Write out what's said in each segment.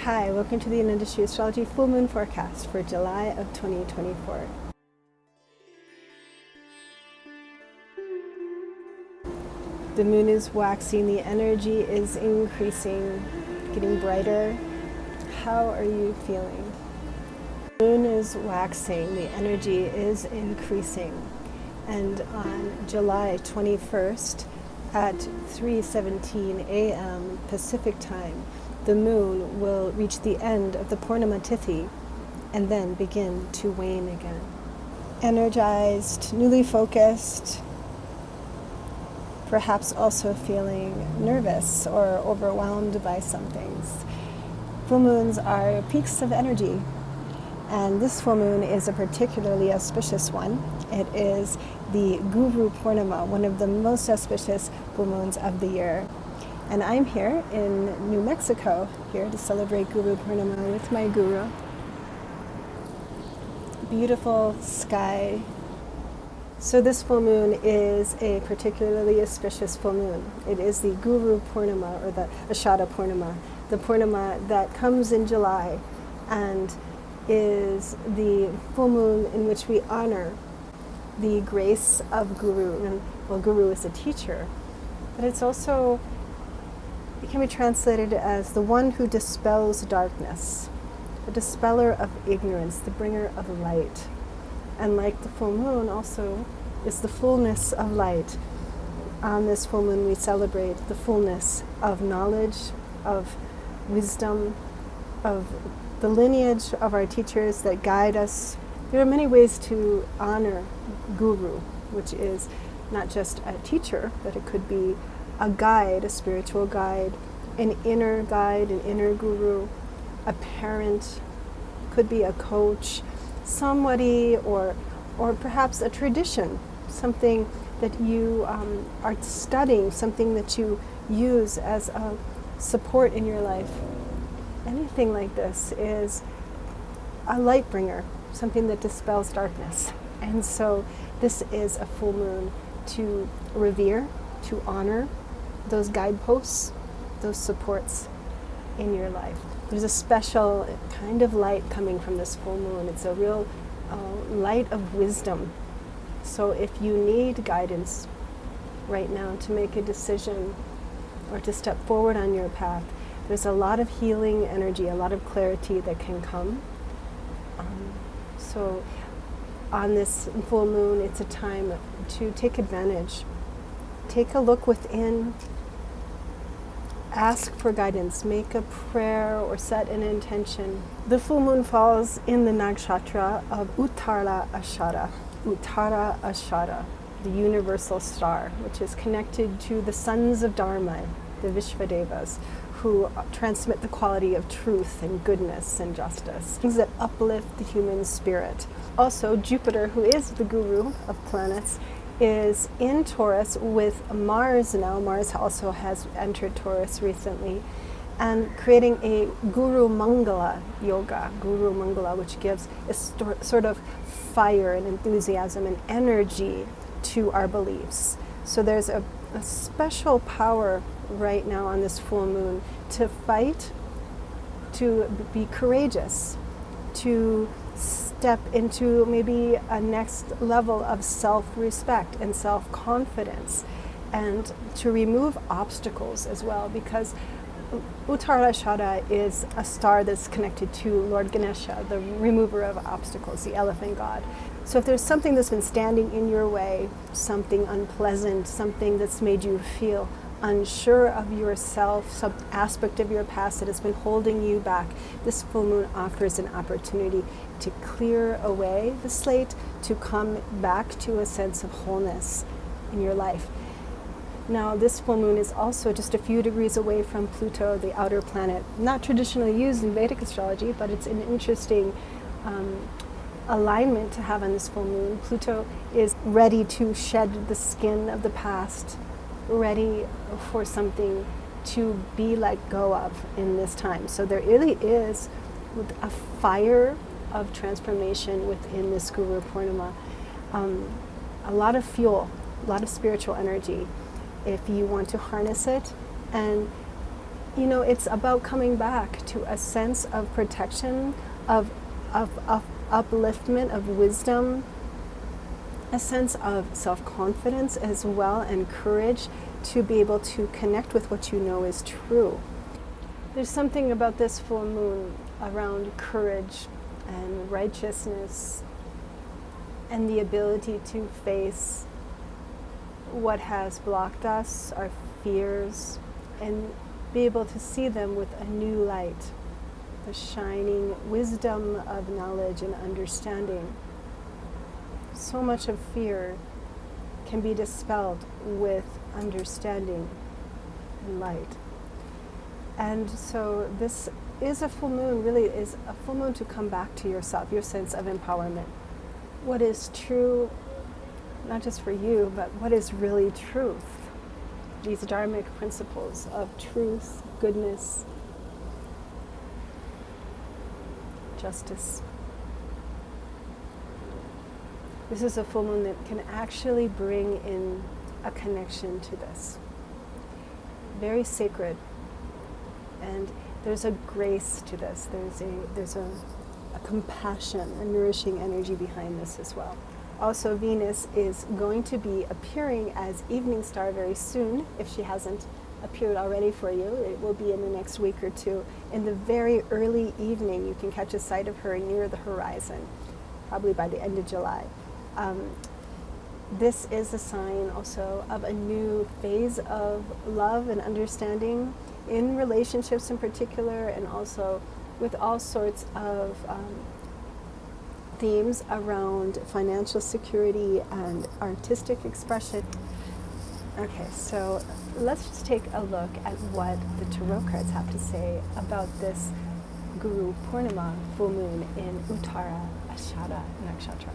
Hi, welcome to the Industry Astrology Full Moon Forecast for July of 2024. The moon is waxing, the energy is increasing, getting brighter. How are you feeling? The moon is waxing, the energy is increasing. And on July 21st at 3:17 a.m. Pacific time, the moon will reach the end of the Purnima Tithi and then begin to wane again. Energized, newly focused, perhaps also feeling nervous or overwhelmed by some things. Full moons are peaks of energy, and this full moon is a particularly auspicious one. It is the Guru Purnima, one of the most auspicious full moons of the year. And I'm here in New Mexico, here to celebrate Guru Purnima with my guru. Beautiful sky. So this full moon is a particularly auspicious full moon. It is the Guru Purnima, or the Ashada Purnima, the Purnima that comes in July and is the full moon in which we honor the grace of Guru. And, well, Guru is a teacher, but it's also, it can be translated as the one who dispels darkness, the dispeller of ignorance, the bringer of light. And like the full moon also is the fullness of light. On this full moon we celebrate the fullness of knowledge, of wisdom, of the lineage of our teachers that guide us. There are many ways to honor Guru, which is not just a teacher, but it could be a guide, a spiritual guide, an inner guide, an inner guru, a parent, could be a coach, somebody, or perhaps a tradition, something that you are studying, something that you use as a support in your life. Anything like this is a light bringer, something that dispels darkness. And so this is a full moon to revere, to honor those guideposts, those supports in your life. There's a special kind of light coming from this full moon. It's a real light of wisdom. So if you need guidance right now to make a decision or to step forward on your path, there's a lot of healing energy, a lot of clarity that can come. So on this full moon, it's a time to take advantage. Take a look within. Ask for guidance, make a prayer or set an intention. The full moon falls in the nakshatra of Uttara Ashada. Uttara Ashada, the universal star, which is connected to the sons of Dharma, the Vishvadevas, who transmit the quality of truth and goodness and justice, things that uplift the human spirit. Also, Jupiter, who is the guru of planets, is in Taurus with Mars now. Mars also has entered Taurus recently, and creating a Guru Mangala yoga, Guru Mangala, which gives a sort of fire and enthusiasm and energy to our beliefs. So there's a special power right now on this full moon to fight, to be courageous, to step into maybe a next level of self-respect and self-confidence, and to remove obstacles as well, because Uttara Ashada is a star that's connected to Lord Ganesha, the remover of obstacles, the elephant god. So if there's something that's been standing in your way, something unpleasant, something that's made you feel unsure of yourself, some aspect of your past that has been holding you back, this full moon offers an opportunity to clear away the slate, to come back to a sense of wholeness in your life. Now, this full moon is also just a few degrees away from Pluto, the outer planet, not traditionally used in Vedic astrology, but it's an interesting alignment to have on this full moon. Pluto is ready to shed the skin of the past, ready for something to be let go of in this time. So there really is a fire of transformation within this Guru Purnima. A lot of fuel, a lot of spiritual energy, if you want to harness it and it's about coming back to a sense of protection, of upliftment, of wisdom, a sense of self-confidence as well, and courage to be able to connect with what you know is true. There's something about this full moon around courage and righteousness and the ability to face what has blocked us, our fears, and be able to see them with a new light, the shining wisdom of knowledge and understanding. So much of fear can be dispelled with understanding and light. And so this is a full moon, really is a full moon to come back to yourself, your sense of empowerment. What is true, not just for you, but what is really truth? These dharmic principles of truth, goodness, justice. This is a full moon that can actually bring in a connection to this. Very sacred. And there's a grace to this. There's a compassion, a nourishing energy behind this as well. Also, Venus is going to be appearing as evening star very soon. If she hasn't appeared already for you, it will be in the next week or two. In the very early evening, you can catch a sight of her near the horizon, probably by the end of July. This is a sign also of a new phase of love and understanding in relationships in particular, and also with all sorts of themes around financial security and artistic expression. Okay, so let's just take a look at what the tarot cards have to say about this Guru Purnima full moon in Uttara Ashada Nakshatra.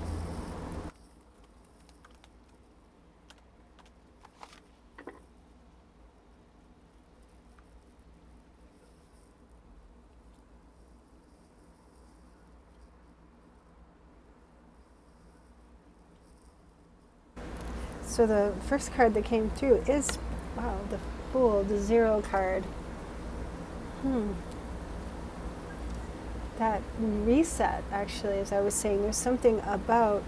So the first card that came through is, wow, the Fool, the Zero card. That reset, actually, as I was saying, there's something about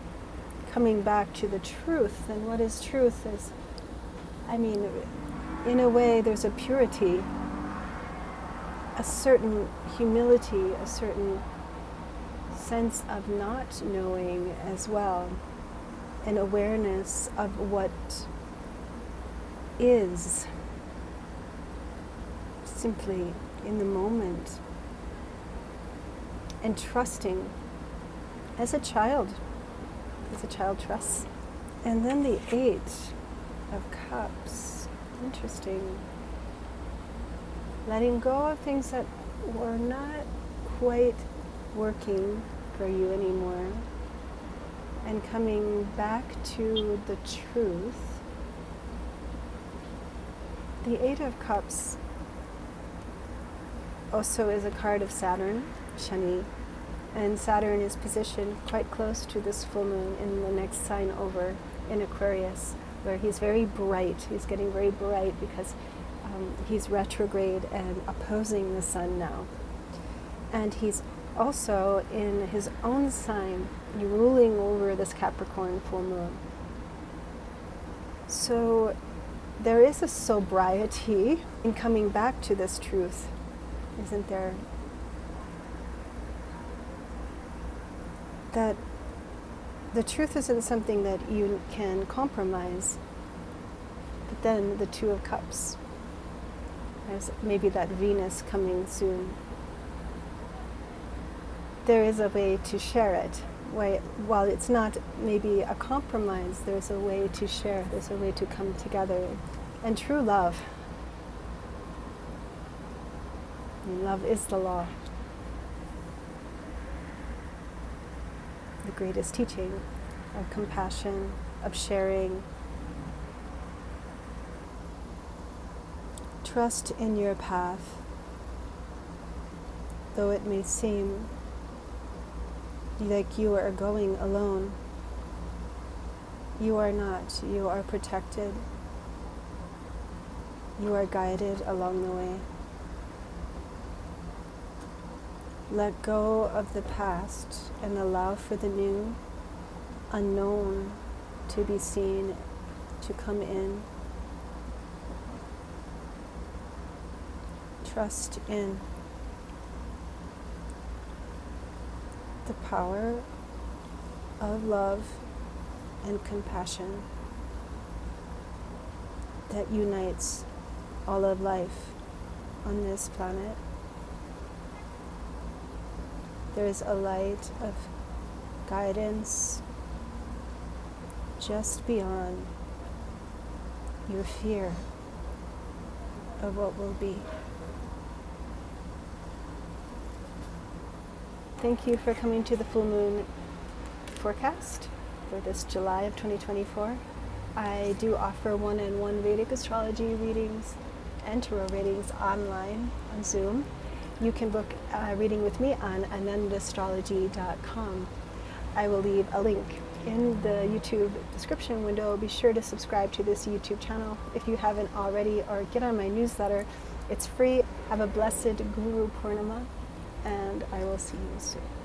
coming back to the truth. And what is truth is, in a way, there's a purity, a certain humility, a certain sense of not knowing as well. An awareness of what is, simply in the moment, and trusting as a child trusts. And then the Eight of Cups, interesting. Letting go of things that were not quite working for you anymore, and coming back to the truth. The Eight of Cups also is a card of Saturn, Shani, and Saturn is positioned quite close to this full moon in the next sign over in Aquarius, where he's very bright. He's getting very bright because he's retrograde and opposing the sun now. And he's also in his own sign, ruling over this Capricorn full moon. So there is a sobriety in coming back to this truth, isn't there? That the truth isn't something that you can compromise. But then the Two of Cups, there's maybe that Venus coming soon. There is a way to share it. While it's not maybe a compromise, there's a way to share, there's a way to come together. And true love. And love is the law. The greatest teaching of compassion, of sharing. Trust in your path, though it may seem like you are going alone. You are not. You are protected. You are guided along the way. Let go of the past and allow for the new, unknown to be seen, to come in. Trust in the power of love and compassion that unites all of life on this planet. There is a light of guidance just beyond your fear of what will be. Thank you for coming to the full moon forecast for this July of 2024. I do offer one-on-one Vedic astrology readings and tarot readings online on Zoom. You can book a reading with me on anandastrology.com. I will leave a link in the YouTube description window. Be sure to subscribe to this YouTube channel if you haven't already, or get on my newsletter. It's free. Have a blessed Guru Purnima, and I will see you soon.